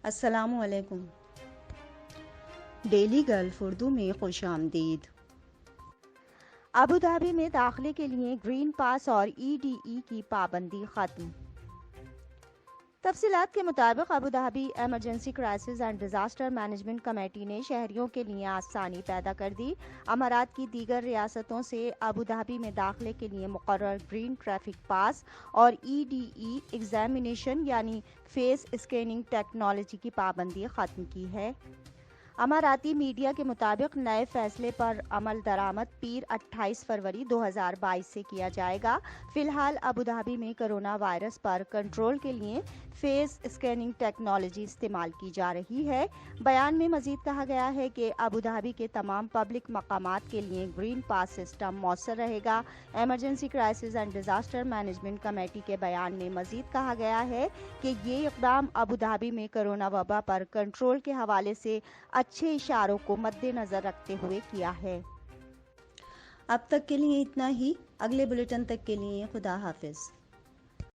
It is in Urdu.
السلام علیکم۔ ڈیلی گلف اردو میں خوش آمدید۔ ابوظہبی میں داخلے کے لیے گرین پاس اور EDE کی پابندی ختم۔ تفصیلات کے مطابق Abu Dhabi emergency crisis and disaster management committee نے شہریوں کے لیے آسانی پیدا کر دی۔ امارات کی دیگر ریاستوں سے ابوظہبی میں داخلے کے لیے مقرر گرین ٹریفک پاس اور EDE ایگزامینیشن یعنی فیس اسکیننگ ٹیکنالوجی کی پابندی ختم کی ہے۔ اماراتی میڈیا کے مطابق نئے فیصلے پر عمل درآمد پیر 28 فروری 2022 سے کیا جائے گا۔ فی الحال ابوظہبی میں کرونا وائرس پر کنٹرول کے لیے فیس اسکیننگ ٹیکنالوجی استعمال کی جا رہی ہے۔ بیان میں مزید کہا گیا ہے کہ ابوظہبی کے تمام پبلک مقامات کے لیے گرین پاس سسٹم مؤثر رہے گا۔ Emergency crisis and disaster management committee کے بیان میں مزید کہا گیا ہے کہ یہ اقدام ابوظہبی میں کرونا وبا پر کنٹرول کے حوالے سے اچھے اشاروں کو مد نظر رکھتے ہوئے کیا ہے۔ اب تک کے لیے اتنا ہی۔ اگلے بلیٹن تک کے لیے خدا حافظ۔